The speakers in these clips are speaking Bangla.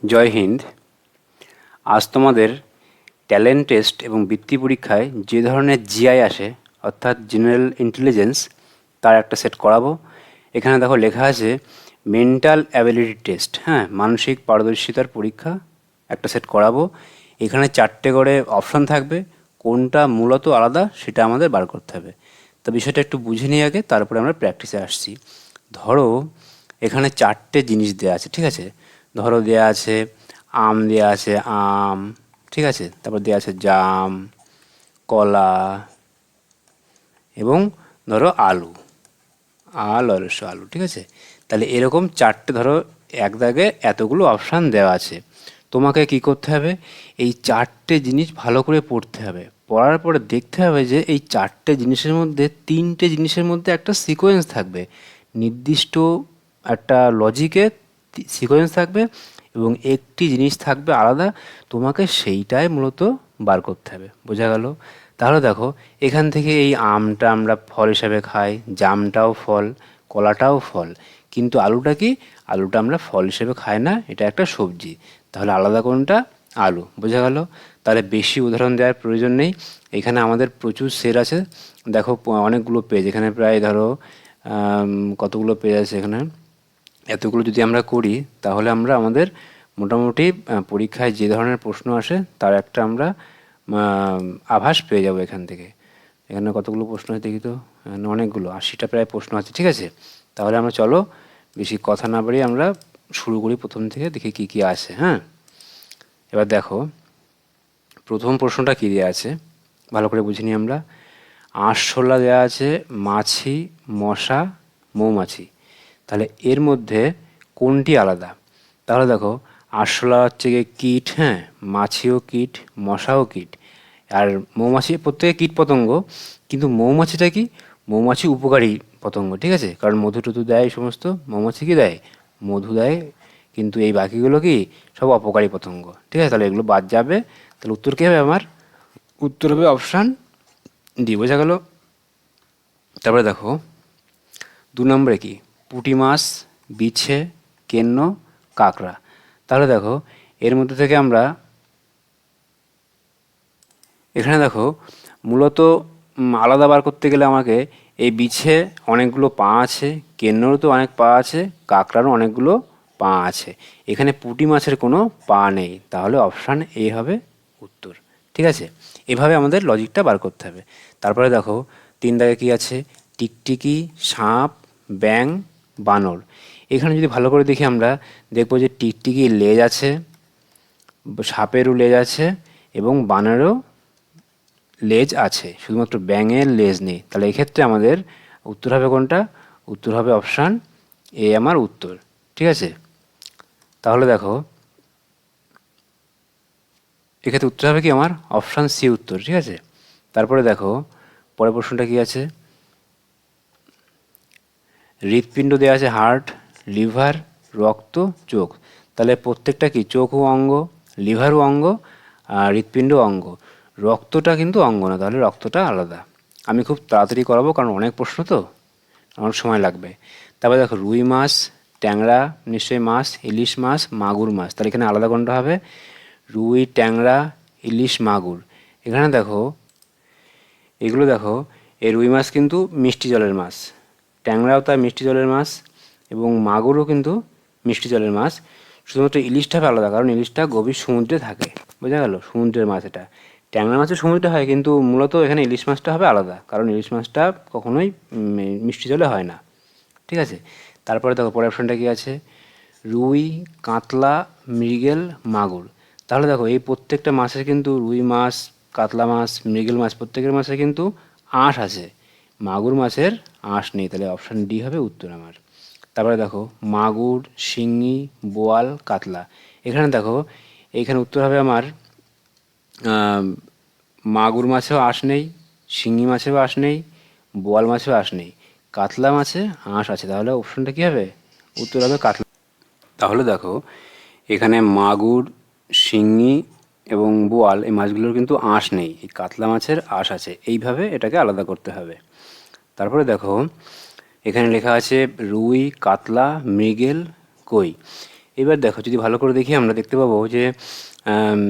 জয় হিন্দ। আজ তোমাদের ট্যালেন্ট টেস্ট এবং বৃত্তি পরীক্ষায় যে ধরনের জিআই আসে অর্থাৎ জেনারেল ইন্টেলিজেন্স তার একটা সেট করাবো। এখানে দেখো লেখা আছে মেন্টাল অ্যাবিলিটি টেস্ট, হ্যাঁ, মানসিক পারদর্শিতার পরীক্ষা একটা সেট করাবো। এখানে 4টে করে অপশান থাকবে, কোনটা মূলত আলাদা সেটা আমাদের বার করতে হবে। তো বিষয়টা একটু বুঝে নিয়ে আগে তারপরে আমরা প্র্যাকটিসে আসছি। ধরো এখানে 4টে জিনিস দেওয়া আছে, ঠিক আছে। ধরো দেওয়া আছে আম, দেওয়া আছে আম, ঠিক আছে। তারপর দেওয়া আছে জাম, কলা এবং ধরো আলু, আলু, ঠিক আছে। তাহলে এরকম 4টে ধরো এক দাগে এতগুলো অপশান দেওয়া আছে। তোমাকে কি করতে হবে, এই 4টে জিনিস ভালো করে পড়তে হবে। পড়ার পরে দেখতে হবে যে এই 4টে জিনিসের মধ্যে 3টে জিনিসের মধ্যে একটা সিকোয়েন্স থাকবে, নির্দিষ্ট একটা লজিকে সিকোয়েন্স থাকবে এবং একটি জিনিস থাকবে আলাদা। তোমাকে সেইটাই মূলত বার করতে হবে। বোঝা গেল? তাহলে দেখো এখান থেকে এই আমটা আমরা ফল হিসাবে খাই, জামটাও ফল, কলাটাও ফল, কিন্তু আলুটা কি? আলুটা আমরা ফল হিসেবে খাই না, এটা একটা সবজি। তাহলে আলাদা কোনটা? আলু। বোঝা গেল? তাহলে বেশি উদাহরণ দেওয়ার প্রয়োজন নেই। এখানে আমাদের প্রচুর সেট আছে। দেখো অনেকগুলো পেজ, এখানে প্রায় ধরো কতগুলো পেজ আছে এখানে। এতগুলো যদি আমরা করি তাহলে আমরা আমাদের মোটামুটি পরীক্ষায় যে ধরনের প্রশ্ন আসে তার একটা আমরা আভাস পেয়ে যাব এখান থেকে। এখানে কতগুলো প্রশ্ন আছে দেখি তো, এখানে অনেকগুলো, 80টা প্রায় প্রশ্ন আছে, ঠিক আছে। তাহলে আমরা চলো বেশি কথা না বাড়িয়ে আমরা শুরু করি প্রথম থেকে, দেখি কি কি আছে। হ্যাঁ, এবার দেখো প্রথম প্রশ্নটা কী দেওয়া আছে ভালো করে বুঝে নিই আমরা। আরশোলা দেওয়া আছে মাছি, মশা, মৌমাছি। তাহলে এর মধ্যে কোনটি আলাদা? তাহলে দেখো আরশোলা হচ্ছে গিয়ে কীট, হ্যাঁ, মাছিও কীট, মশাও কীট, আর মৌমাছি প্রত্যেকে কীট পতঙ্গ। কিন্তু মৌমাছিটা কি? মৌমাছি উপকারী পতঙ্গ, ঠিক আছে, কারণ মধু টধু দেয়, এই সমস্ত মৌমাছি কি দেয়? মধু দেয়। কিন্তু এই বাকিগুলো কি? সব অপকারী পতঙ্গ, ঠিক আছে। তাহলে এগুলো বাদ যাবে। তাহলে উত্তর কী হবে আমার? উত্তর হবে অপশান ডি। বোঝা গেল? তারপরে দেখো 2 নম্বরে কি? পুঁটি মাছ, বিছে, কেন্ন, কাঁকড়া। তাহলে দেখো এর মধ্যে থেকে আমরা এখানে দেখো মূলত আলাদা বার করতে গেলে আমাকে এই বিছে অনেকগুলো পা আছে, কেন্নরও তো অনেক পা আছে, কাঁকড়ারও অনেকগুলো পা আছে। এখানে পুঁটি মাছের কোনো পা নেই, তাহলে অপশান এ হবে উত্তর, ঠিক আছে। এভাবে আমাদের লজিকটা বার করতে হবে। তারপরে দেখো 3 দাগে কী আছে? টিকটিকি, সাপ, ব্যাং, বানর। এখানে যদি ভালো করে দেখি আমরা দেখব যে টিকটিকির লেজ আছে, সাপেরও লেজ আছে এবং বানরেরও লেজ আছে, শুধুমাত্র ব্যাঙের লেজ নেই। তাহলে এক্ষেত্রে আমাদের উত্তর হবে কোনটা? উত্তর হবে অপশান এ আমার উত্তর, ঠিক আছে। তাহলে দেখো এক্ষেত্রে উত্তর হবে কি আমার? অপশান সি উত্তর, ঠিক আছে। তারপরে দেখো পরের প্রশ্নটা কি আছে? হৃৎপিণ্ড দেওয়া আছে হার্ট, লিভার, রক্ত, চোখ। তাহলে প্রত্যেকটা কি? চোখও অঙ্গ, লিভারও অঙ্গ, আর হৃৎপিণ্ড অঙ্গ। রক্তটা কিন্তু অঙ্গ না, তাহলে রক্তটা আলাদা। আমি খুব তাড়াতাড়ি করাবো কারণ অনেক প্রশ্ন তো, অনেক সময় লাগবে। তারপরে দেখো রুই মাছ, ট্যাংরা নিশ্চয়ই মাছ, ইলিশ মাছ, মাগুর মাছ। তাহলে এখানে আলাদা কোনটা হবে? রুই, ট্যাংরা, ইলিশ, মাগুর। এখানে দেখো এগুলো দেখো, এই রুই মাছ কিন্তু মিষ্টি জলের মাছ, ট্যাংরাও তার মিষ্টি জলের মাছ এবং মাগুরও কিন্তু মিষ্টি জলের মাছ। শুধুমাত্র ইলিশটা হবে আলাদা, কারণ ইলিশটা গভীর সমুদ্রে থাকে। বোঝা গেল? সমুদ্রের মাছ এটা। ট্যাংরা মাছও সমুদ্রে হয়, কিন্তু মূলত এখানে ইলিশ মাছটা হবে আলাদা, কারণ ইলিশ মাছটা কখনোই মিষ্টি জলে হয় না, ঠিক আছে। তারপরে দেখো পরের অপশানটা কী আছে? রুই, কাতলা, মৃগেল, মাগুর। তাহলে দেখো এই প্রত্যেকটা মাছের কিন্তু রুই মাছ, কাতলা মাছ, মৃগেল মাছ প্রত্যেকের মাছের কিন্তু আঁশ আছে, মাগুর মাছের আঁশ নেই। তাহলে অপশান ডি হবে উত্তর আমার। তারপরে দেখো মাগুর, শিঙি, বোয়াল, কাতলা। এখানে দেখো এইখানে উত্তর হবে আমার মাগুর মাছেও আঁশ নেই, শিঙি মাছেও আঁশ নেই, বোয়াল মাছেও আঁশ নেই, কাতলা মাছে আঁশ আছে। তাহলে অপশানটা কী হবে? উত্তর হবে কাতলা। তাহলে দেখো এখানে মাগুর, শিঙি এবং বোয়াল এই মাছগুলোর কিন্তু আঁশ নেই, এই কাতলা মাছের আঁশ আছে। এইভাবে এটাকে আলাদা করতে হবে। তারপরে দেখো এখানে লেখা আছে রুই, কাতলা, মৃগেল, কই। এবার দেখো, যদি ভালো করে দেখি আমরা দেখতে পাবো যে আম,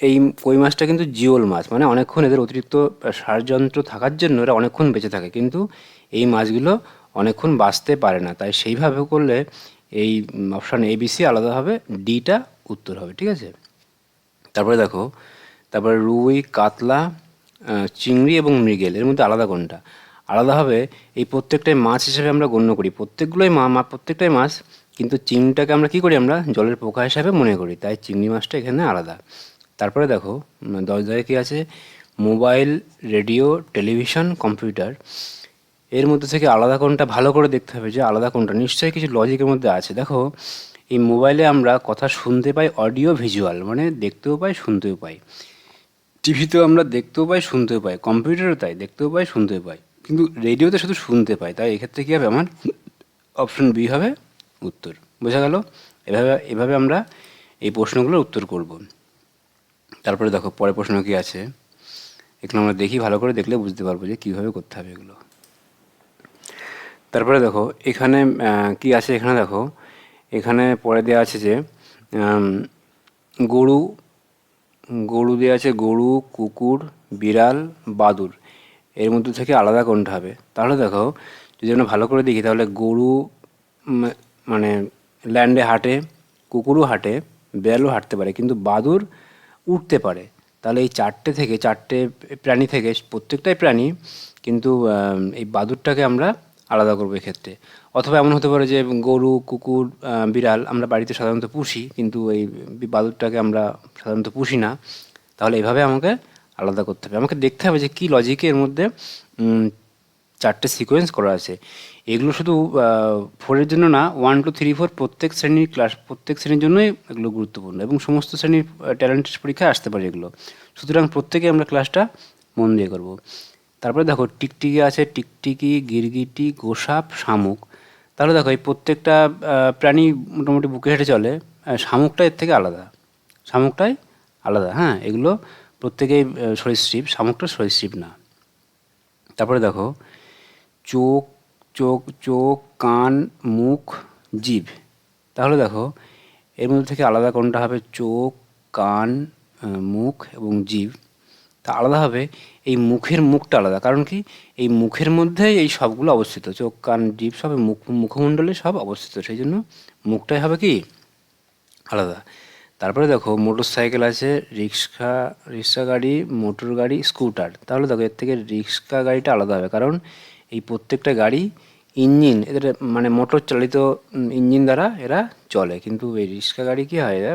এই কই মাছটা কিন্তু জিওল মাছ, মানে অনেকক্ষণ এদের অতিরিক্ত ষড়যন্ত্র থাকার জন্য এরা অনেকক্ষণ বেঁচে থাকে, কিন্তু এই মাছগুলো অনেকক্ষণ বাঁচতে পারে না। তাই সেইভাবে করলে এই অপশান এবিসি আলাদা হবে, ডিটা উত্তর হবে, ঠিক আছে। তারপরে দেখো, তারপরে রুই, কাতলা, চিংড়ি এবং মৃগেল, এর মধ্যে আলাদা কোনটা? আলাদা হবে, এই প্রত্যেকটাই মাছ হিসেবে আমরা গণ্য করি, প্রত্যেকগুলোই প্রত্যেকটাই মাছ, কিন্তু চিংড়িটাকে আমরা কি করি, আমরা জলের পোকা হিসাবে মনে করি, তাই চিংড়ি মাছটা এখানে আলাদা। তারপরে দেখো 10 দাগে কী আছে, মোবাইল, রেডিও, টেলিভিশন, কম্পিউটার, এর মধ্যে থেকে আলাদা কোনটা ভালো করে দেখতে হবে, যে আলাদা কোনটা, নিশ্চয়ই কিছু লজিকের মধ্যে আছে। দেখো, এই মোবাইলে আমরা কথা শুনতে পাই, অডিও ভিজুয়াল, মানে দেখতেও পাই শুনতেও পাই, টিভিতেও আমরা দেখতেও পাই শুনতেও পাই, কম্পিউটারও তাই, দেখতেও পাই শুনতেও পাই, কিন্তু রেডিওতে শুধু শুনতে পাই। তাই এক্ষেত্রে কী হবে, আমার অপশন বি হবে উত্তর। বোঝা গেল? এভাবে এভাবে আমরা এই প্রশ্নগুলোর উত্তর করব। তারপরে দেখো পরের প্রশ্ন কী আছে, এখানে আমরা দেখি, ভালো করে দেখলে বুঝতে পারবো যে কীভাবে করতে হবে এগুলো। তারপরে দেখো এখানে কি আছে, এখানে দেখো, এখানে পরে দেওয়া আছে যে আম, গরু, গরু দেওয়া আছে, গরু, কুকুর, বিড়াল, বাদুড়, এর মধ্যে থেকে আলাদা কোনটা হবে? তাহলে দেখো, যদি আমরা ভালো করে দেখি, তাহলে গরু মানে ল্যান্ডে হাঁটে, কুকুরও হাঁটে, বিড়ালও হাঁটতে পারে, কিন্তু বাদুড় উঠতে পারে। তাহলে এই চারটে প্রাণী থেকে প্রত্যেকটাই প্রাণী, কিন্তু এই বাদুড়টাকে আমরা আলাদা করবো এক্ষেত্রে। অথবা এমন হতে পারে যে গরু, কুকুর, বিড়াল আমরা বাড়িতে সাধারণত পুষি, কিন্তু এই বাদুড়টাকে আমরা সাধারণত পুষি না। তাহলে এইভাবে আমাকে আলাদা করতে হবে, আমাকে দেখতে হবে যে কী লজিকে এর মধ্যে চারটে সিকোয়েন্স করা আছে। এগুলো শুধু 4-এর জন্য না, 1, 2, 3, 4 প্রত্যেক শ্রেণীর জন্যই এগুলো গুরুত্বপূর্ণ, এবং সমস্ত শ্রেণীর ট্যালেন্ট পরীক্ষায় আসতে পারে এগুলো। সুতরাং প্রত্যেকে আমরা ক্লাসটা মন দিয়ে করব। তারপরে দেখো টিকটিকি আছে, টিকটিকি, গিরগিটি, গোসাপ, শামুক। তাহলে দেখো এই প্রত্যেকটা প্রাণী মোটামুটি বুকে হেঁটে চলে, শামুকটা এর থেকে আলাদা, শামুকটাই আলাদা, হ্যাঁ, এগুলো প্রত্যেকেই সরীসৃপ, শামুকটা সরীসৃপ না। তারপরে দেখো চোখ, চোখ, কান, মুখ, জিভ। তাহলে দেখো এর মধ্যে থেকে আলাদা কোনটা হবে? চোখ, কান, মুখ এবং জিভ। তা আলাদা হবে, এই মুখের মুখটা আলাদা, কারণ কি, এই মুখের মধ্যেই এই সবগুলো অবস্থিত, চোখ, কান, জিভ সব মুখমণ্ডলে সব অবস্থিত, সেই জন্য মুখটাই হবে কি আলাদা। তারপরে দেখো মোটর সাইকেল আছে, রিক্সা গাড়ি, মোটর গাড়ি, স্কুটার। তাহলে দেখো এর থেকে রিক্সা গাড়িটা আলাদা হবে, কারণ এই প্রত্যেকটা গাড়ি ইঞ্জিন, এদের মানে মোটর চালিত ইঞ্জিন দ্বারা এরা চলে, কিন্তু এই রিক্সা গাড়ি কী হয়, এরা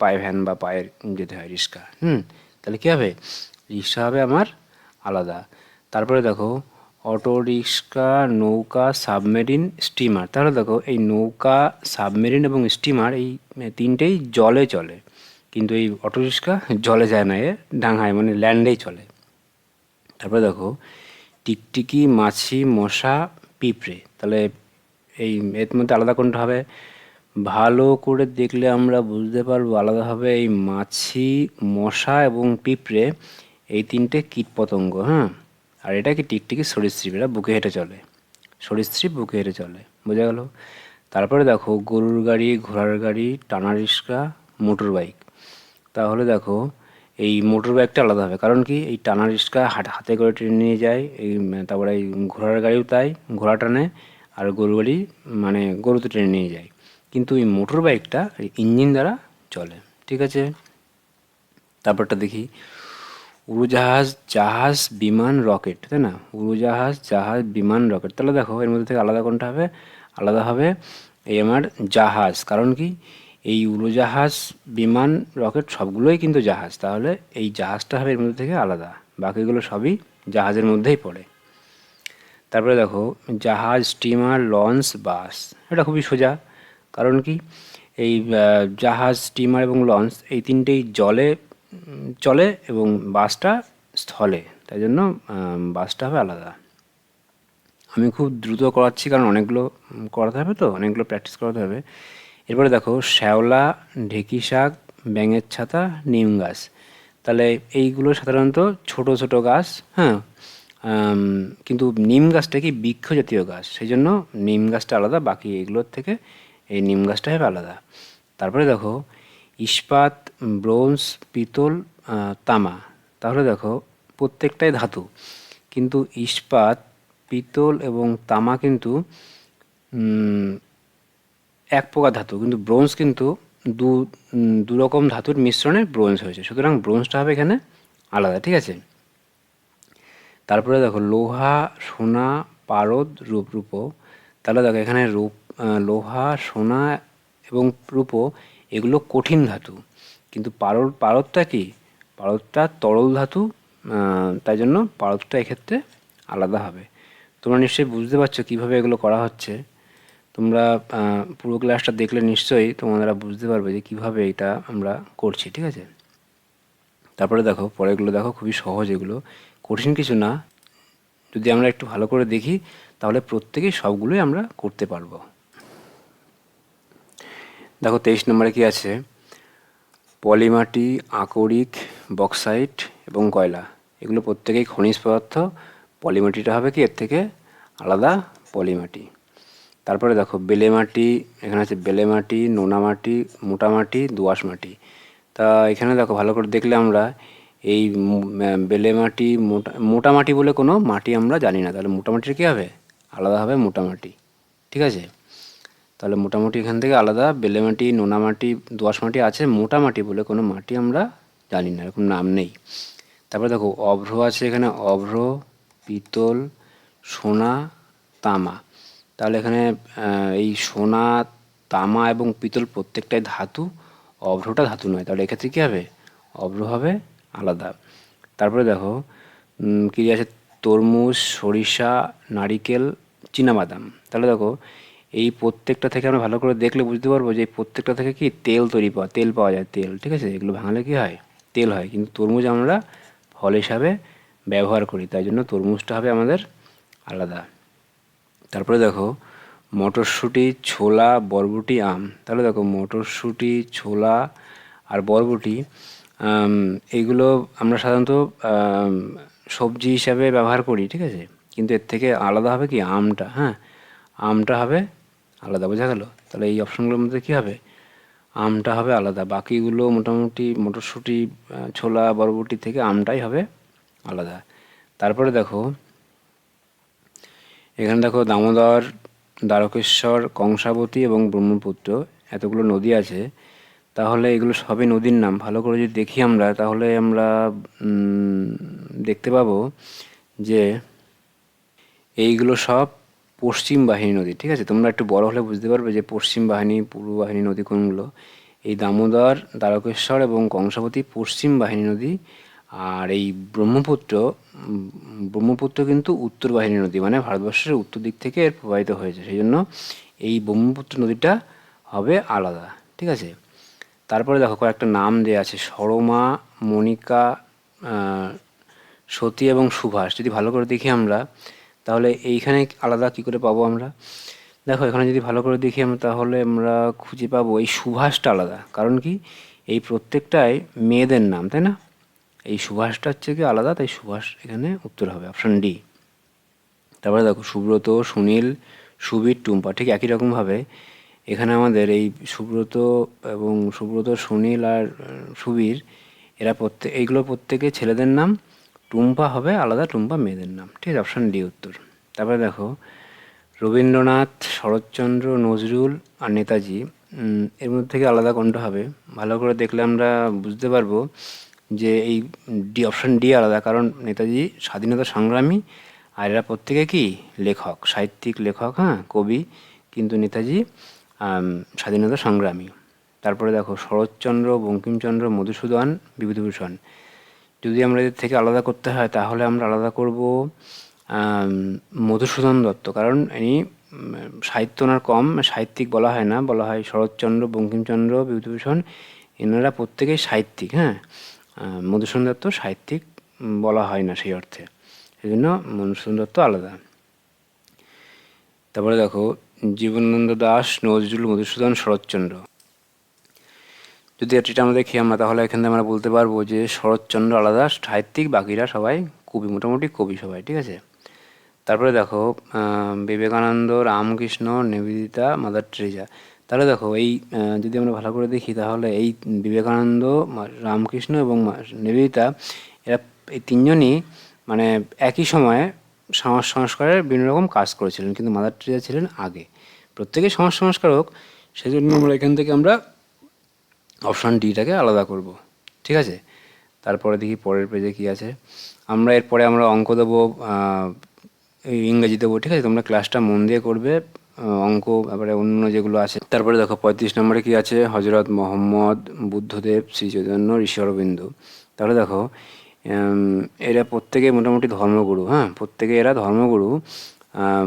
পায়ে ভ্যান বা পায়ে যেতে হয় রিক্সা। তাহলে কী হবে, রিক্সা হবে আমার আলাদা। তারপরে দেখো অটো রিক্সা, নৌকা, সাবমেরিন, স্টিমার। তাহলে দেখো এই নৌকা, সাবমেরিন এবং স্টিমার এই তিনটেই জলে চলে, কিন্তু এই অটো রিক্সা জলে যায় না, এ ডাঙায় মানে ল্যান্ডেই চলে। তারপরে দেখো টিকটিকি, মাছি, মশা, পিঁপড়ে। তাহলে এই এর মধ্যে আলাদা কোনটা হবে? ভালো করে দেখলে আমরা বুঝতে পারবো আলাদা হবে এই মাছি, মশা এবং পিঁপড়ে, এই তিনটে কীটপতঙ্গ, হ্যাঁ। আর এটা কি টিকটিকি সরীসৃপ, এরা বুকে হেঁটে চলে, সরীসৃপ বুকে হেঁটে চলে। বোঝা গেল? তারপরে দেখো গরুর গাড়ি, ঘোড়ার গাড়ি, টানা রিক্সা, মোটর বাইক। তাহলে দেখো এই মোটর বাইকটা আলাদা হবে, কারণ কি, এই টানা রিক্সা হাতে করে টেনে নিয়ে যায়, এই তারপরে এই ঘোড়ার গাড়িও তাই, ঘোড়া টানে, আর গরু গাড়ি মানে গরুতে টেনে নিয়ে যায়, কিন্তু এই মোটর বাইকটা এই ইঞ্জিন দ্বারা চলে, ঠিক আছে। তারপরটা দেখি উড়োজাহাজ, জাহাজ, বিমান, রকেট, তাই না? উড়োজাহাজ, জাহাজ, বিমান, রকেট। তাহলে দেখো এর মধ্যে থেকে আলাদা কোনটা হবে? আলাদা হবে এই আমার জাহাজ, কারণ কি, এই উড়োজাহাজ, বিমান, রকেট সবগুলোই কিন্তু জাহাজ, তাহলে এই জাহাজটা হবে এর মধ্যে থেকে আলাদা, বাকিগুলো সবই জাহাজের মধ্যেই পড়ে। তারপরে দেখো জাহাজ, স্টিমার, লঞ্চ, বাস। এটা খুবই সোজা, কারণ কি, এই জাহাজ, স্টিমার এবং লঞ্চ এই তিনটেই জলে চলে, এবং বাসটা স্থলে, তাই জন্য বাসটা হবে আলাদা। আমি খুব দ্রুত করাচ্ছি, কারণ অনেকগুলো করাতে হবে, তো অনেকগুলো প্র্যাকটিস করাতে হবে। এরপরে দেখো শ্যাওলা, ঢেঁকি শাক, ব্যাঙের ছাতা, নিম গাছ। তাহলে এইগুলো সাধারণত ছোট ছোট গাছ, হ্যাঁ, কিন্তু নিম গাছটা কি বৃক্ষ জাতীয় গাছ, সেই জন্য নিম গাছটা আলাদা বাকি এগুলোর থেকে, এই নিম গাছটা হবে আলাদা। তারপরে দেখো ইস্পাত, ব্রোঞ্জ, পিতল, তামা। তাহলে দেখো প্রত্যেকটাই ধাতু, কিন্তু ইস্পাত, পিতল এবং তামা কিন্তু এক প্রকার ধাতু, কিন্তু ব্রোঞ্জ কিন্তু দু দু রকম ধাতুর মিশ্রণে ব্রোঞ্জ হয়েছে, সুতরাং ব্রোঞ্জটা হবে এখানে আলাদা, ঠিক আছে। তারপরে দেখো লোহা, সোনা, পারদ, রূপো। তাহলে দেখো এখানে লোহা, সোনা এবং রূপো এগুলো কঠিন ধাতু, কিন্তু পারদটা কি, পারদটা তরল ধাতু, তাই জন্য পারদটা এক্ষেত্রে আলাদা হবে। তোমরা নিশ্চয়ই বুঝতে পারছো কীভাবে এগুলো করা হচ্ছে। তোমরা পুরো ক্লাসটা দেখলে নিশ্চয়ই তোমরা বুঝতে পারবে যে কীভাবে এটা আমরা করছি, ঠিক আছে। তারপরে দেখো পরেরগুলো দেখো, খুবই সহজ, এগুলো কঠিন কিছু না। যদি আমরা একটু ভালো করে দেখি তাহলে প্রত্যেকেই সবগুলোই আমরা করতে পারবো। দেখো 23 নম্বরে কি আছে, পলিমাটি, আকরিক, বক্সাইট এবং কয়লা, এগুলো প্রত্যেকেই খনিজ পদার্থ। পলিমাটিটা হবে কি এর থেকে আলাদা, পলিমাটি। তারপরে দেখো বেলে মাটি, এখানে আছে বেলে মাটি, নোনা মাটি, মোটা মাটি, দোআঁশ মাটি। তা এখানে দেখো ভালো করে দেখলে আমরা এই বেলে মাটি, মোটা মাটি বলে কোনো মাটি আমরা জানি না, তাহলে মোটামাটির কী হবে, আলাদা হবে মোটামাটি, ঠিক আছে। তাহলে মোটামুটি এখান থেকে আলাদা, বেলে মাটি, নোনা মাটি, দোআঁশ মাটি আছে, মোটা মাটি বলে কোনো মাটি আমরা জানি না, এরকম নাম নেই। তারপরে দেখো অভ্র আছে এখানে, অভ্র, পিতল, সোনা, তামা। তাহলে এখানে এই সোনা, তামা এবং পিতল প্রত্যেকটাই ধাতু, অভ্রটা ধাতু নয়, তাহলে এক্ষেত্রে কী হবে, অভ্র হবে আলাদা। তারপরে দেখো কী আছে, তরমুজ, সরিষা, নারিকেল, চীনাবাদাম। তাহলে দেখো এই প্রত্যেকটা থেকে আমরা ভালো করে দেখলে বুঝতে পারবো যে এই প্রত্যেকটা থেকে কি তেল পাওয়া যায়, তেল, ঠিক আছে। এগুলো ভাঙলে কি হয়, তেল হয়, কিন্তু তরমুজ আমরা ফল হিসাবে ব্যবহার করি, তাই জন্য তরমুজটা হবে আমাদের আলাদা। তারপরে দেখো মটরশুঁটি, ছোলা, বরবটি, আম। তাহলে দেখো মটরশুঁটি, ছোলা আর বরবটি এইগুলো আমরা সাধারণত সবজি হিসাবে ব্যবহার করি, ঠিক আছে, কিন্তু এর থেকে আলাদা হবে কি আমটা, হ্যাঁ, আমটা হবে আলাদা, বোঝা গেল। তাহলে এই অপশনগুলোর মধ্যে কী হবে, আমটা হবে আলাদা, বাকিগুলো মোটামুটি মটরশুঁটি, ছোলা, বরবটি থেকে আমটাই হবে আলাদা। তারপরে দেখো এখানে দেখো দামোদর, দ্বারকেশ্বর, কংসাবতী এবং ব্রহ্মপুত্র এতগুলো নদী আছে। তাহলে এগুলো সবই নদীর নাম। ভালো করে যদি দেখি আমরা তাহলে আমরা দেখতে পাবো যে এইগুলো সব পশ্চিম বাহিনী নদী, ঠিক আছে। তোমরা একটু বড় হলে বুঝতে পারবে যে পশ্চিম বাহিনী, পূর্ব বাহিনী নদী কোনগুলো। এই দামোদর, দ্বারকেশ্বর এবং কংসাবতী পশ্চিম বাহিনী নদী, আর এই ব্রহ্মপুত্র কিন্তু উত্তর বাহিনী নদী, মানে ভারতবর্ষের উত্তর দিক থেকে এর প্রবাহিত হয়েছে, সেই জন্য এই ব্রহ্মপুত্র নদীটা হবে আলাদা, ঠিক আছে। তারপরে দেখো কয়েকটা নাম দেওয়া আছে, সরমা, মনিকা, সতী এবং সুভাষ। যদি ভালো করে দেখি আমরা তাহলে এইখানে আলাদা কি করে পাবো আমরা, দেখো এখানে যদি ভালো করে দেখি আমরা তাহলে আমরা খুঁজে পাবো এই সুভাষটা আলাদা, কারণ কি এই প্রত্যেকটাই মেয়েদের নাম, তাই না। এই সুভাষটা হচ্ছে কি আলাদা, তাই সুভাষ এখানে উত্তর হবে, অপশান ডি। তারপরে দেখো সুব্রত, সুনীল, সুবীর, টুম্পা, ঠিক একই রকমভাবে এখানে আমাদের এই সুব্রত, সুনীল আর সুবীর, এরা এইগুলো প্রত্যেকে ছেলেদের নাম, টুম্পা হবে আলাদা, টুম্পা মেয়েদের নাম, ঠিক আছে, অপশান ডি উত্তর। তারপরে দেখো রবীন্দ্রনাথ, শরৎচন্দ্র, নজরুল আর নেতাজি, এর মধ্যে থেকে আলাদা কোনটা হবে, ভালো করে দেখলে আমরা বুঝতে পারবো যে এই অপশান ডি আলাদা, কারণ নেতাজি স্বাধীনতা সংগ্রামী আর এরা প্রত্যেকে কি লেখক, সাহিত্যিক লেখক, হ্যাঁ, কবি, কিন্তু নেতাজি স্বাধীনতা সংগ্রামী। তারপরে দেখো শরৎচন্দ্র, বঙ্কিমচন্দ্র, মধুসূদন, বিভূতিভূষণ। যদি আমরা এদের থেকে আলাদা করতে হয় তাহলে আমরা আলাদা করব মধুসূদন দত্ত, কারণ ইনি সাহিত্য ওনার কম, সাহিত্যিক বলা হয় না, বলা হয় শরৎচন্দ্র, বঙ্কিমচন্দ্র, বিভূতিভূষণ এনারা প্রত্যেকেই সাহিত্যিক, হ্যাঁ, মধুসূদন দত্ত সাহিত্যিক বলা হয় না সেই অর্থে, সেই জন্য মধুসূদন দত্ত আলাদা। তারপরে দেখো জীবনানন্দ দাশ, নজরুল, মধুসূদন, শরৎচন্দ্র। যদি এটা আমরা দেখি আমরা তাহলে এখানে আমরা বলতে পারবো যে শরৎচন্দ্র আলাদা সাহিত্যিক, বাকিরা সবাই কবি, মোটামুটি কবি সবাই, ঠিক আছে। তারপরে দেখো বিবেকানন্দ, রামকৃষ্ণ, নিবেদিতা, মাদার টেরেসা। তাহলে দেখো এই যদি আমরা ভালো করে দেখি তাহলে এই বিবেকানন্দ, রামকৃষ্ণ এবং নিবেদিতা, এরা এই তিনজনই মানে একই সময়ে সমাজ সংস্কারের বিভিন্ন রকম কাজ করেছিলেন, কিন্তু মাদার টেরেসা ছিলেন আগে। প্রত্যেকেই সমাজ সংস্কারক, সেই জন্য আমরা এখান থেকে আমরা অপশান ডিটাকে আলাদা করব। ঠিক আছে, তারপরে দেখি পরের পেজে কি আছে। আমরা এরপরে আমরা অঙ্ক দেবো, ইংরেজি দেবো। ঠিক আছে, তোমরা ক্লাসটা মন দিয়ে করবে, অঙ্ক এবারে অন্য যেগুলো আছে। তারপরে দেখো 35 নম্বরে কি আছে, হজরত মোহাম্মদ, বুদ্ধদেব, শ্রী চৈতন্য, ঋষি অরবিন্দ। তাহলে দেখো এরা প্রত্যেকে মোটামুটি ধর্মগুরু, হ্যাঁ, প্রত্যেকে এরা ধর্মগুরু।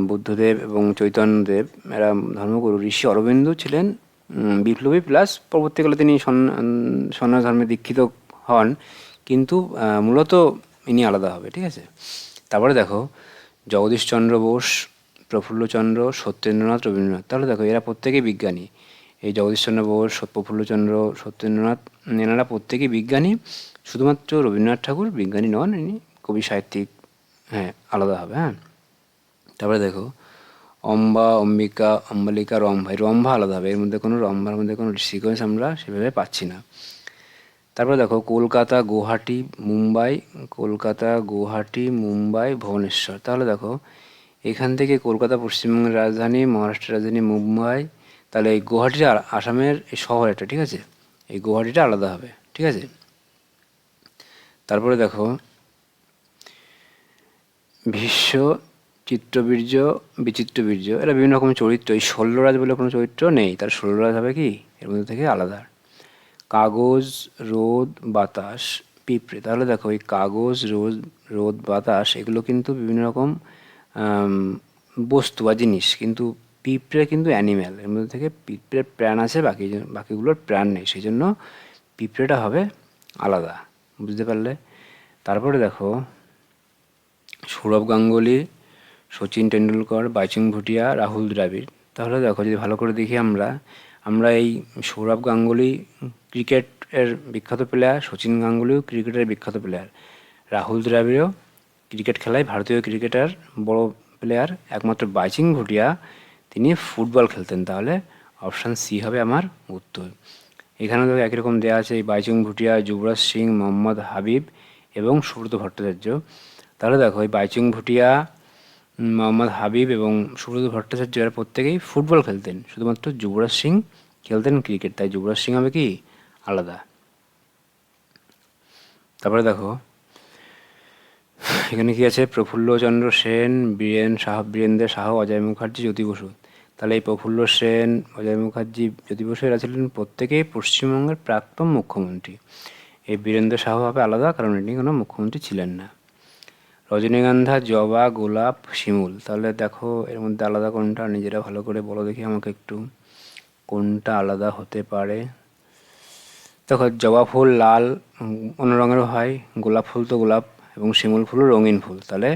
বুদ্ধদেব এবং চৈতন্যদেব এরা ধর্মগুরু। ঋষি অরবিন্দ ছিলেন বিপ্লবী, প্লাস পরবর্তীকালে তিনি সন্ন্যাস ধর্মে দীক্ষিত হন, কিন্তু মূলত ইনি আলাদা হবে। ঠিক আছে, তারপরে দেখো জগদীশচন্দ্র বোস, প্রফুল্লচন্দ্র, সত্যেন্দ্রনাথ, রবীন্দ্রনাথ। তাহলে দেখো এরা প্রত্যেকেই বিজ্ঞানী। এই জগদীশচন্দ্র বোস, প্রফুল্লচন্দ্র, সত্যেন্দ্রনাথ, এনারা প্রত্যেকেই বিজ্ঞানী। শুধুমাত্র রবীন্দ্রনাথ ঠাকুর বিজ্ঞানী নন, ইনি কবি সাহিত্যিক। হ্যাঁ, আলাদা হবে। হ্যাঁ, তারপরে দেখো অম্বা, অম্বিকা, অম্বালিকা, রম্ভা। এই রম্ভা আলাদা হবে, এর মধ্যে কোনো রম্ভার মধ্যে কোনো সিকোয়েন্স আমরা সেভাবে পাচ্ছি না। তারপরে দেখো কলকাতা, গুয়াহাটি, মুম্বাই, কলকাতা, গুয়াহাটি, মুম্বাই, ভুবনেশ্বর। তাহলে দেখো এখান থেকে কলকাতা পশ্চিমবঙ্গের রাজধানী, মহারাষ্ট্রের রাজধানী মুম্বাই। তাহলে এই গুয়াহাটিটা আসামের এই শহর একটা। ঠিক আছে, এই গুয়াহাটিটা আলাদা হবে। ঠিক আছে, তারপরে দেখো ভীষ্ম, চিত্রবীর্য, বিচিত্রবীর্য, এরা বিভিন্ন রকম চরিত্র। এই শল্যরাজ বলে কোনো চরিত্র নেই, তার শল্যরাজ হবে কি এর মধ্যে থেকে আলাদা। কাগজ, রোদ, বাতাস, পিঁপড়ে। তাহলে দেখো এই কাগজ, রোদ, বাতাস এগুলো কিন্তু বিভিন্ন রকম বস্তু বা জিনিস, কিন্তু পিঁপড়ে কিন্তু অ্যানিম্যাল, এর মধ্যে থেকে পিঁপড়ের প্রাণ আছে, বাকিগুলোর প্রাণ নেই, সেই জন্য পিঁপড়েটা হবে আলাদা। বুঝতে পারলে? তারপরে দেখো সৌরভ গাঙ্গুলি, সচিন টেন্ডুলকর, বাইচুং ভুটিয়া, রাহুল দ্রাবিড়। তাহলে দেখো যদি ভালো করে দেখি আমরা এই সৌরভ গাঙ্গুলি ক্রিকেটের বিখ্যাত প্লেয়ার, সচিন গাঙ্গুলিও ক্রিকেটের বিখ্যাত প্লেয়ার, রাহুল দ্রাবিড়ও ক্রিকেট খেলায় ভারতীয় ক্রিকেটার বড় প্লেয়ার। একমাত্র বাইচুং ভুটিয়া তিনি ফুটবল খেলতেন। তাহলে অপশান সি হবে আমার উত্তর। এখানেও দেখো একই রকম দেওয়া আছে, এই বাইচুং ভুটিয়া, যুবরাজ সিং, মোহাম্মদ হাবিব এবং সুব্রত ভট্টাচার্য। তাহলে দেখো এই বাইচুং ভুটিয়া, মোহাম্মদ হাবিব এবং সুব্রত ভট্টাচার্য এরা প্রত্যেকেই ফুটবল খেলতেন, শুধুমাত্র যুবরাজ সিং খেলতেন ক্রিকেট, তাই যুবরাজ সিং হবে কি আলাদা। তারপরে দেখো এখানে কি আছে, প্রফুল্লচন্দ্র সেন, বীরেন্দ্র শাহ, অজয় মুখার্জি, জ্যোতি বসু। তাহলে এই প্রফুল্ল সেন, অজয় মুখার্জি, জ্যোতি বসু এরা ছিলেন প্রত্যেকেই পশ্চিমবঙ্গের প্রাক্তন মুখ্যমন্ত্রী। এই বীরেন্দ্র শাহ হবে আলাদা, কারণ ইনি কোনো মুখ্যমন্ত্রী ছিলেন না। রজনীগন্ধা, জবা, গোলাপ, শিমুল। তাহলে দেখো এর মধ্যে আলাদা কোনটা, নিজেরা ভালো করে বলো দেখি আমাকে একটু, কোনটা আলাদা হতে পারে। দেখো জবা ফুল লাল অন্য রঙেরও হয়, গোলাপ ফুল তো গোলাপ, এবং শিমুল ফুলও রঙিন ফুল। তাহলে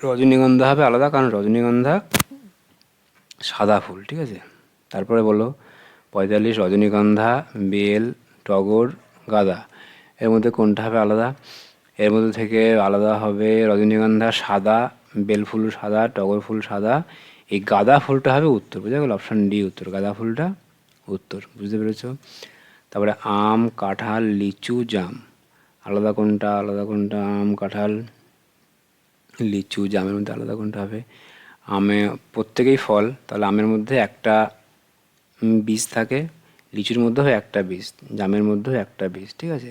রজনীগন্ধা হবে আলাদা, কারণ রজনীগন্ধা সাদা ফুল। ঠিক আছে, তারপরে বলো 45 রজনীগন্ধা, বেল, টগর, গাঁদা। এর মধ্যে কোনটা হবে আলাদা? এর মধ্যে থেকে আলাদা হবে রজনীগন্ধা সাদা, বেল ফুল সাদা, টগর ফুল সাদা, এই গাঁদা ফুলটা হবে উত্তর। বুঝা গেল? অপশান ডি উত্তর, গাঁদা ফুলটা উত্তর। বুঝতে পেরেছ? তারপরে আম, কাঁঠাল, লিচু, জাম। আলাদা কোনটা? আম, কাঁঠাল, লিচু, জামের মধ্যে আলাদা কোনটা হবে? আমে প্রত্যেকেই ফল, তাহলে আমের মধ্যে একটা বীজ থাকে, লিচুর মধ্যেও একটা বীজ, জামের মধ্যেও একটা বীজ। ঠিক আছে,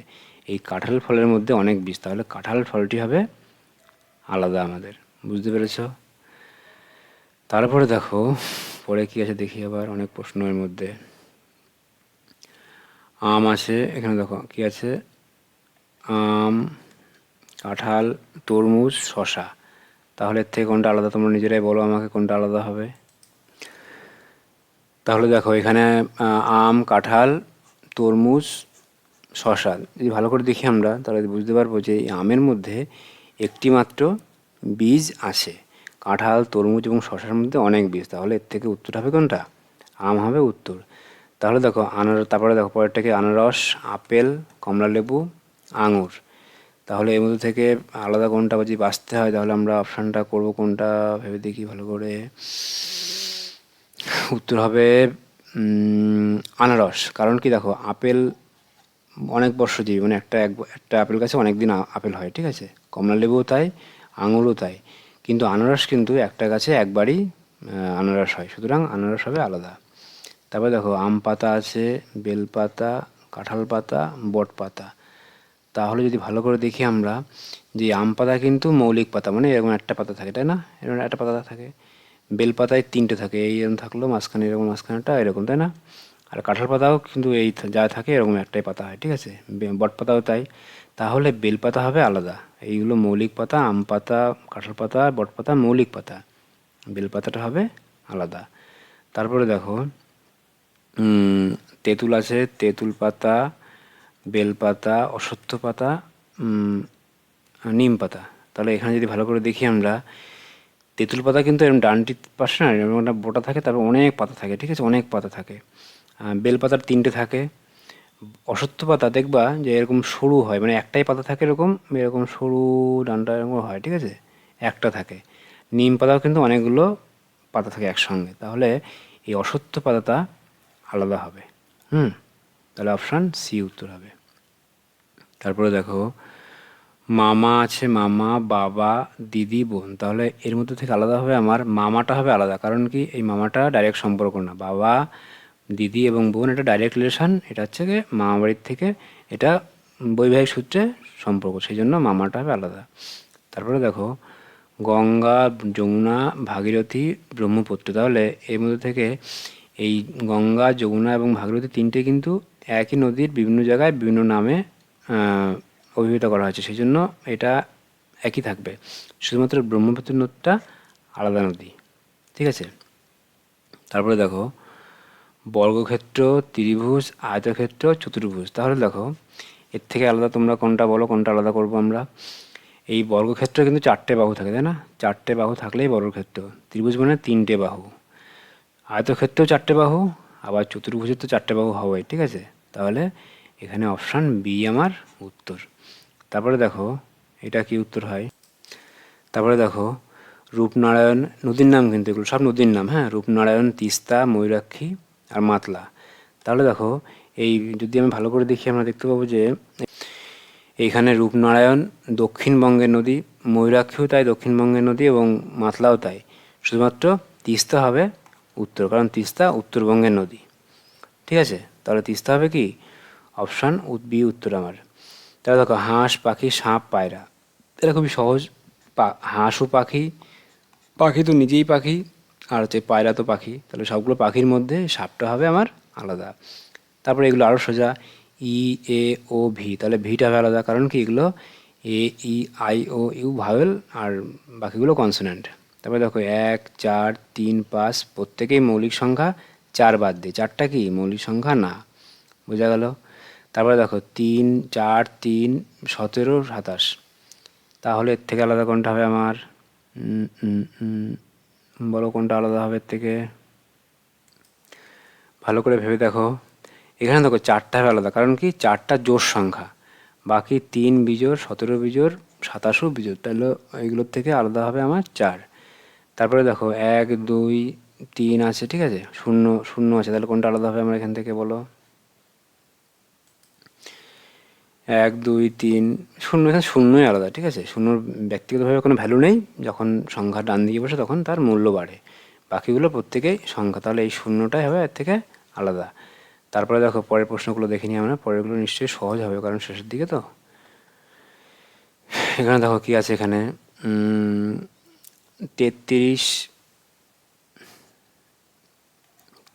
এই কাঁঠাল ফলের মধ্যে অনেক বীজ, তাহলে কাঁঠাল ফলটি হবে আলাদা আমাদের। বুঝতে পেরেছ? তারপরে দেখো পরে কি আছে দেখি, আবার অনেক প্রশ্নের মধ্যে আম আছে। এখানে দেখো কি আছে, আম, কাঁঠাল, তরমুজ, শশা। তাহলে এর থেকে কোনটা আলাদা? তোমরা নিজেরাই বলো আমাকে কোনটা আলাদা হবে। তাহলে দেখো এখানে আম, কাঁঠাল, তরমুজ, শশা যদি ভালো করে দেখি আমরা, তাহলে বুঝতে পারবো যে এই আমের মধ্যে একটি মাত্র বীজ আছে, কাঁঠাল, তরমুজ এবং শশার মধ্যে অনেক বীজ। তাহলে এর থেকে উত্তর হবে কোনটা? আম হবে উত্তর। তাহলে দেখো তারপরে দেখো পরেরটাকে আনারস, আপেল, কমলালেবু, আঙুর। তাহলে এর মধ্যে থেকে আলাদা কোনটা যদি বাঁচতে হয়, তাহলে আমরা অপশানটা করব কোনটা ভেবে দেখি ভালো করে। উত্তর হবে আনারস, কারণ কি দেখো আপেল অনেক বর্ষজীবী, মানে একটা আপেল গাছে অনেক দিন আপেল হয়, ঠিক আছে। কমলা লেবুও তাই, আঙুরও তাই, কিন্তু আনারস কিন্তু একটা গাছে একবারই আনারস হয়, সুতরাং আনারস হবে আলাদা। তারপরে দেখো আম পাতা আছে, বেল পাতা, কাঁঠাল পাতা, বট পাতা। তাহলে যদি ভালো করে দেখি আমরা, যে আম পাতা কিন্তু মৌলিক পাতা, মানে এরকম একটা পাতা থাকে, তাই না, এরকম একটা পাতা থাকে। বেল পাতায় তিনটে থাকে, এইরকম থাকলো মাঝখানে, এরকম মাঝখানেটা এরকম, তাই না। আর কাঁঠাল পাতাও কিন্তু যা থাকে এরকম একটাই পাতা হয়, ঠিক আছে। বট পাতাও তাই। তাহলে বেল পাতা হবে আলাদা। এইগুলো মৌলিক পাতা, আম পাতা, কাঁঠাল পাতা, বট পাতা মৌলিক পাতা, বেল পাতাটা হবে আলাদা। তারপরে দেখো তেঁতুল আছে, তেঁতুল পাতা, বেল পাতা, অশ্বত্থ পাতা, নিম পাতা। তাহলে এখানে যদি ভালো করে দেখি আমরা, তেঁতুল পাতা কিন্তু এরকম ডানটির পাশে না এরকম একটা বোটা থাকে, তারপর অনেক পাতা থাকে, ঠিক আছে, অনেক পাতা থাকে। বেল পাতার তিনটে থাকে। অশ্বত্থ পাতা দেখবা যে এরকম সরু হয়, মানে একটাই পাতা থাকে, এরকম এরকম সরু ডান্ডা এরকম হয়, ঠিক আছে, একটা থাকে। নিম পাতাও কিন্তু অনেকগুলো পাতা থাকে একসঙ্গে, তাহলে এই অশ্বত্থ পাতাটা আলাদা হবে। হুম, তাহলে অপশান সি উত্তর হবে। তারপরে দেখো মামা আছে, মামা, বাবা, দিদি, বোন। তাহলে এর মধ্যে থেকে আলাদা হবে আমার মামাটা হবে আলাদা, কারণ কি এই মামাটা ডাইরেক্ট সম্পর্ক না। বাবা, দিদি এবং বোন এটা ডাইরেক্ট রিলেশন, এটা হচ্ছে গিয়ে মামা বাড়ির থেকে, এটা বৈবাহিক সূত্রে সম্পর্ক, সেই জন্য মামাটা হবে আলাদা। তারপরে দেখো গঙ্গা, যমুনা, ভাগীরথী, ব্রহ্মপুত্র। তাহলে এর মধ্যে থেকে এই গঙ্গা, যমুনা এবং ভাগীরথী তিনটে কিন্তু একই নদীর বিভিন্ন জায়গায় বিভিন্ন নামে অভিহিত করা হয়েছে, সেই জন্য এটা একই থাকবে। শুধুমাত্র ব্রহ্মপুত্র নদীটা আলাদা নদী, ঠিক আছে। তারপরে দেখো বর্গক্ষেত্র, ত্রিভুজ, আয়তক্ষেত্র, চতুর্ভুজ। তাহলে দেখো এর থেকে আলাদা তোমরা কোনটা বলো, কোনটা আলাদা করবো আমরা। এই বর্গক্ষেত্র কিন্তু চারটে বাহু থাকে, তাই না, চারটে বাহু থাকলেই বর্গক্ষেত্র। ত্রিভুজ মানে তিনটে বাহু, আয়তক্ষেত্রেও চারটে বাহু, আবার চতুর্ভুজের তো চারটে বাহু হবেই, ঠিক আছে। তাহলে এখানে অপশান বি আমার উত্তর। তারপরে দেখো এটা কি উত্তর হয়। তারপরে দেখো রূপনারায়ণ, নদীর নাম কিন্তু এগুলো সব নদীর নাম, হ্যাঁ, রূপনারায়ণ, তিস্তা, ময়ূরাক্ষী আর মাতলা। তাহলে দেখো এই যদি আমি ভালো করে দেখি, আমরা দেখতে পাবো যে এইখানে রূপনারায়ণ দক্ষিণবঙ্গের নদী, ময়ূরাক্ষীও তাই দক্ষিণবঙ্গের নদী, এবং মাতলাও তাই। শুধুমাত্র তিস্তা হবে উত্তর, কারণ তিস্তা উত্তরবঙ্গের নদী, ঠিক আছে। তাহলে তিস্তা হবে কি অপশান বি উত্তর আমার। তাহলে দেখো হাঁস, পাখি, সাপ, পায়রা, এটা খুবই সহজ। হাঁসও পাখি, পাখি তো নিজেই পাখি, আর হচ্ছে পায়রা তো পাখি, তাহলে সবগুলো পাখির মধ্যে সাপটা হবে আমার আলাদা। তারপরে এগুলো আরও সোজা, ই, এ, ও, ভি, তাহলে ভিটা হবে আলাদা, কারণ কি এগুলো এ, ই, আই, ও, ইউ ভাওয়েল, আর বাকিগুলো কনসোনেন্ট। তারপরে দেখো 1, 4, 3, 5 প্রত্যেকেই মৌলিক সংখ্যা, 4 বাদ দিয়ে, চারটা কি মৌলিক সংখ্যা না, বোঝা গেল। তারপরে দেখো 3, 4, 3, 17, 27। তাহলে এর থেকে আলাদা কোনটা হবে আমার, বলো কোনটা আলাদা হবে এর থেকে, ভালো করে ভেবে দেখো। এখানে দেখো চারটা হবে আলাদা, কারণ কি চারটা জোড় সংখ্যা, বাকি 3 বিজোড়, 17 বিজোড়, 27 বিজোড়, তাহলে এইগুলোর থেকে আলাদা হবে আমার 4। তারপরে দেখো 1, 2, 3 আছে, ঠিক আছে, শূন্য শূন্য আছে, তাহলে কোনটা আলাদা হবে আমার এখান থেকে বলো। 1, 2, 3 শূন্য, এখানে শূন্যই আলাদা, ঠিক আছে, শূন্যর ব্যক্তিগতভাবে কোনো ভ্যালু নেই, যখন সংখ্যা ডান দিকে বসে তখন তার মূল্য বাড়ে, বাকিগুলো প্রত্যেকেই সংখ্যা, তাহলে এই শূন্যটাই হবে এর থেকে আলাদা। তারপরে দেখো পরের প্রশ্নগুলো দেখে নিই আমরা, পরেরগুলো নিশ্চয়ই সহজ হবে কারণ শেষের দিকে তো। এখানে দেখো কি আছে, এখানে 33,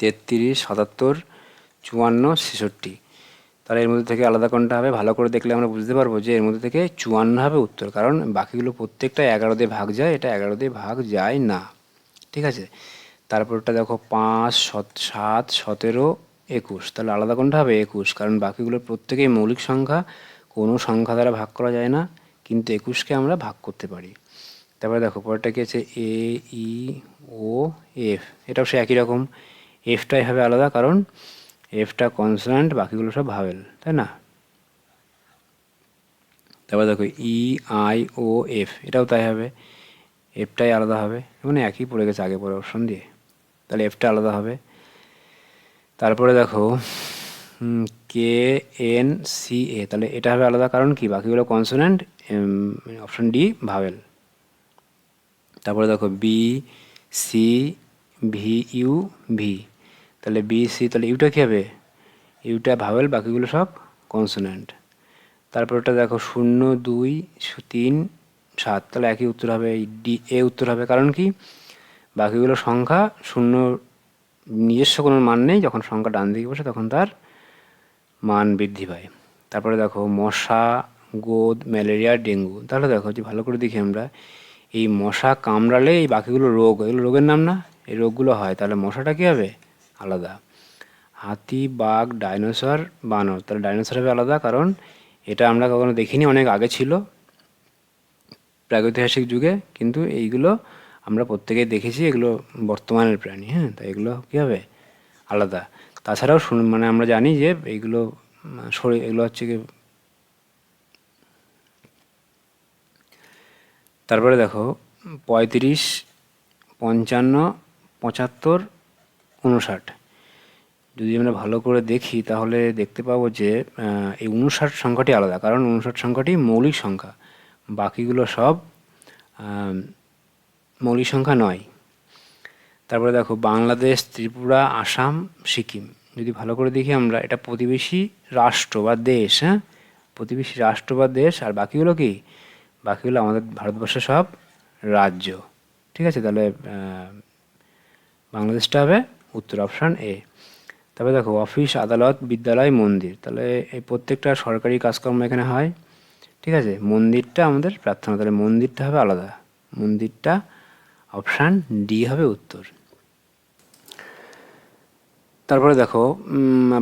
77, 54, 66। তাহলে এর মধ্যে থেকে আলাদা কোনটা হবে, ভালো করে দেখলে আমরা বুঝতে পারবো যে এর মধ্যে থেকে 54 হবে উত্তর, কারণ বাকিগুলো প্রত্যেকটা 11 দিয়ে ভাগ যায়, এটা 11 দিয়ে ভাগ যায় না, ঠিক আছে। তারপরটা দেখো 5, 7, 17, 21। তাহলে আলাদা কোনটা হবে 21, কারণ বাকিগুলো প্রত্যেকেই মৌলিক সংখ্যা, কোনো সংখ্যা দ্বারা ভাগ করা যায় না, কিন্তু 21কে আমরা ভাগ করতে পারি। তারপরে দেখো পরেরটা কি আছে, এ, ই, ও, এফ, এটাও সে একই রকম, এফটাই হবে আলাদা, কারণ এফটা কনসোনান্ট, বাকিগুলো সব ভাওয়েল, তাই না। তারপর দেখো ই, আই, ও, এফ, এটাও তাই হবে, এফটাই আলাদা হবে, মানে একই পড়ে গেছে আগে পরে অপশন দিয়ে, তাহলে এফটা আলাদা হবে। তারপরে দেখো কে এন সি এ, তাহলে এটা হবে আলাদা, কারণ কি বাকিগুলো কনসোনেন্ট, অপশন ডি ভাওয়েল। তারপরে দেখো B C V U V, তাহলে বি সি, তাহলে ইউটা কী হবে, ইউটা ভাওয়েল, বাকিগুলো সব কনসোনেন্ট। তারপরটা দেখো 0 2 3 7, তাহলে একই উত্তর হবে, ডি এ উত্তর হবে, কারণ কি বাকিগুলো সংখ্যা শূন্য নিজস্ব কোনো মান নেই, যখন সংখ্যা ডান দিকে বসে তখন তার মান বৃদ্ধি পায়। তারপরে দেখো মশা, গোদ, ম্যালেরিয়া, ডেঙ্গু, তাহলে দেখো যে ভালো করে দেখি আমরা, এই মশা কামড়ালে এই বাকিগুলো রোগ, এগুলো রোগের নাম না, এই রোগগুলো হয়, তাহলে মশাটা কী হবে আলাদা। হাতি, বাঘ, ডাইনোসর, বানর, তাহলে ডাইনোসর হবে আলাদা, কারণ এটা আমরা কখনো দেখিনি, অনেক আগে ছিল প্রাগৈতিহাসিক যুগে, কিন্তু এইগুলো আমরা প্রত্যেকেই দেখেছি, এগুলো বর্তমানের প্রাণী, হ্যাঁ, তাই এগুলো কী হবে আলাদা। তাছাড়াও মানে আমরা জানি যে এইগুলো শরীর, এগুলো হচ্ছে কি। তারপরে দেখো 35 55 75 59, যদি আমরা ভালো করে দেখি তাহলে দেখতে পাবো যে এই 59 সংখ্যাটি আলাদা, কারণ 59 সংখ্যাটি মৌলিক সংখ্যা, বাকিগুলো সব মৌলিক সংখ্যা নয়। তারপরে দেখো বাংলাদেশ, ত্রিপুরা, আসাম, সিকিম, যদি ভালো করে দেখি আমরা, এটা প্রতিবেশী রাষ্ট্র বা দেশ, হ্যাঁ, প্রতিবেশী রাষ্ট্র বা দেশ, আর বাকিগুলো কি, বাকিগুলো আমাদের ভারতবর্ষের সব রাজ্য, ঠিক আছে। তাহলে বাংলাদেশটা হবে উত্তর, অপশান এ। তারপরে দেখো অফিস, আদালত, বিদ্যালয়, মন্দির, তাহলে এই প্রত্যেকটা সরকারি কাজকর্ম এখানে হয়, ঠিক আছে। মন্দিরটা আমাদের প্রার্থনা, তাহলে মন্দিরটা হবে আলাদা, মন্দিরটা অপশান ডি হবে উত্তর। তারপরে দেখো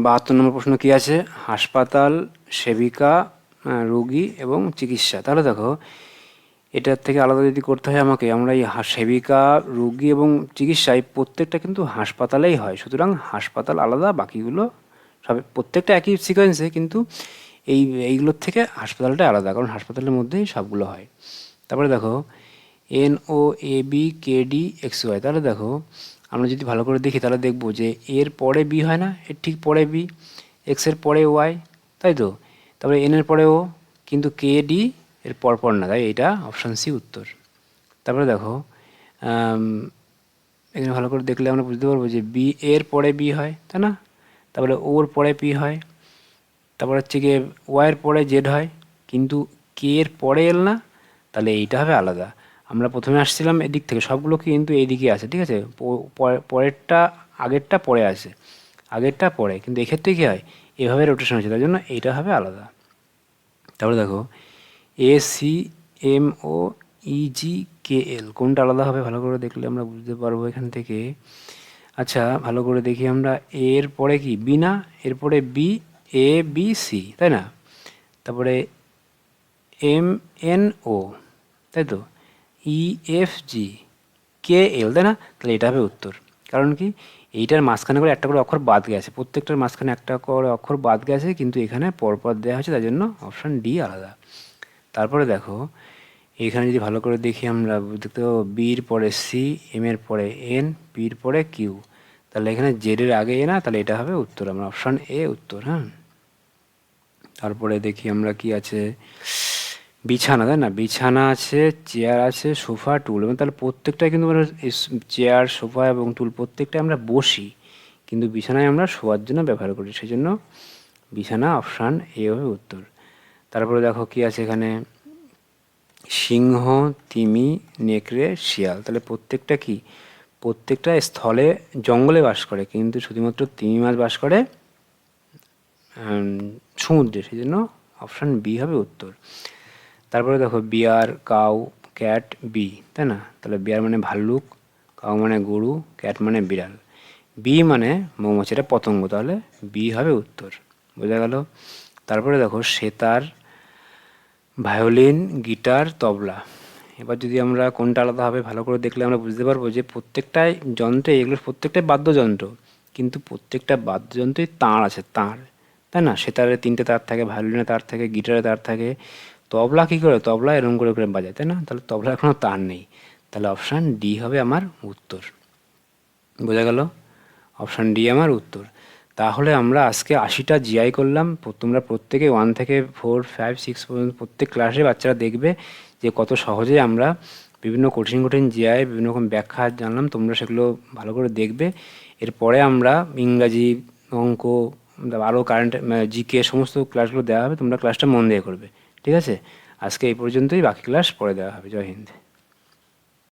72 নম্বর প্রশ্ন কি আছে, হাসপাতাল, সেবিকা, রোগী এবং চিকিৎসা, তাহলে দেখো এটার থেকে আলাদা যদি করতে হয় আমাকে, আমরা এই সেবিকা, রোগী এবং চিকিৎসা এই প্রত্যেকটা কিন্তু হাসপাতালেই হয়, সুতরাং হাসপাতাল আলাদা, বাকিগুলো সব প্রত্যেকটা একই সিকোয়েন্সে, কিন্তু এইগুলোর থেকে হাসপাতালটা আলাদা, কারণ হাসপাতালের মধ্যেই সবগুলো হয়। তারপরে দেখো N O A B K D X Y, তাহলে দেখো আমরা যদি ভালো করে দেখি তাহলে দেখবো যে এর পরে বি হয় না, এর ঠিক পরে বি, এক্সের পরে ওয়াই, তাই তো, তারপরে এন এর পরে ও, কিন্তু কে ডি এর পরপর না, তাই এটা অপশান সি উত্তর। তারপরে দেখো এখানে ভালো করে দেখলে আমরা বুঝতে পারবো যে বি এর পরে বি হয়, তাই না, তারপরে ওর পরে পি হয়, তারপর হচ্ছে গিয়ে ওয়াইয়ের পরে জেড হয়, কিন্তু কে এর পরে এল না, তাহলে এইটা হবে আলাদা। আমরা প্রথমে আসছিলাম এদিক থেকে, সবগুলো কিন্তু এইদিকে আছে, ঠিক আছে, পরেরটা আগেরটা পরে আসে, আগেরটা পরে, কিন্তু এক্ষেত্রে কী হয় এভাবে রোটেশন হচ্ছে, তাই জন্য এইটা হবে আলাদা। তারপরে দেখো এ সি এম ও ই জি কে এল, কোনটা আলাদা হবে ভালো করে দেখলে আমরা বুঝতে পারবো এখান থেকে। আচ্ছা ভালো করে দেখি আমরা, এর পরে কি বি না, এরপরে বি, এ বি সি, তাই না, তারপরে এম এন ও, তাই তো, ই এফ জি কে এল, তাই না, তাহলে এটা হবে উত্তর, কারণ কি এইটার মাঝখানে করে একটা করে অক্ষর বাদ গেছে, প্রত্যেকটার মাঝখানে একটা করে অক্ষর বাদ গেছে, কিন্তু এখানে পরপর দেওয়া হয়েছে, তাই জন্য অপশান ডি আলাদা। তারপরে দেখো এখানে যদি ভালো করে দেখি আমরা দেখতে পাবো বির পরে সি, এম এর পরে এন, পির পরে কিউ, তাহলে এখানে জেড এর আগে এ না, তাহলে এটা হবে উত্তর, আমরা অপশান এ উত্তর, হ্যাঁ। তারপরে দেখি আমরা কি আছে, বিছানা, তাই না, বিছানা আছে, চেয়ার আছে, সোফা, টুল, এবং তাহলে প্রত্যেকটাই কিন্তু আমরা চেয়ার, সোফা এবং টুল প্রত্যেকটাই আমরা বসি, কিন্তু বিছানায় আমরা শোয়ার জন্য ব্যবহার করি, সেই জন্য বিছানা অপশান এ হবে উত্তর। তারপরে দেখো কি আছে এখানে, সিংহ, তিমি, নেকড়ে, শিয়াল, তাহলে প্রত্যেকটা কি, প্রত্যেকটা স্থলে জঙ্গলে বাস করে, কিন্তু শুধুমাত্র তিমি মাছ বাস করে সমুদ্রে, সেই জন্য অপশান বি হবে উত্তর। তারপরে দেখো বিয়ার, কাউ, ক্যাট, বি, তাই না, তাহলে বিয়ার মানে ভাল্লুক, কাউ মানে গরু, ক্যাট মানে বিড়াল, বি মানে মৌমাছি, এটা পতঙ্গ, তাহলে বি হবে উত্তর, বোঝা গেল। তারপরে দেখো সেতার, ভায়োলিন, গিটার, তবলা, এবার যদি আমরা কোনটা আলাদা হবে ভালো করে দেখলে আমরা বুঝতে পারবো যে প্রত্যেকটাই যন্ত্রে, এগুলো প্রত্যেকটাই বাদ্যযন্ত্র, কিন্তু প্রত্যেকটা বাদ্যযন্ত্রেই তার আছে, তার, তাই না, সেতারে 3টে তার থাকে, ভায়োলিনে তার থাকে, গিটারে তার থাকে, তবলা কী করে, তবলা এরকম করে করে বাজায়, তাই না, তাহলে তবলার কোনো তার নেই, তাহলে অপশান ডি হবে আমার উত্তর, বোঝা গেল, অপশান ডি আমার উত্তর। তাহলে আমরা আজকে 80টা জিআই করলাম। তোমরা প্রত্যেকে 1 থেকে 4, 5, 6 পর্যন্ত প্রত্যেক ক্লাসে বাচ্চারা দেখবে যে কত সহজে আমরা বিভিন্ন কঠিন কঠিন জিআই বিভিন্ন রকম ব্যাখ্যা জানলাম। তোমরা সেগুলো ভালো করে দেখবে। এরপরে আমরা ইংরাজি, অঙ্ক, আরও কারেন্ট, জিকে সমস্ত ক্লাসগুলো দেওয়া হবে। তোমরা ক্লাসটা মন দিয়ে করবে, ঠিক আছে? আজকে এই পর্যন্তই, বাকি ক্লাস পরে দেওয়া হবে। জয় হিন্দ।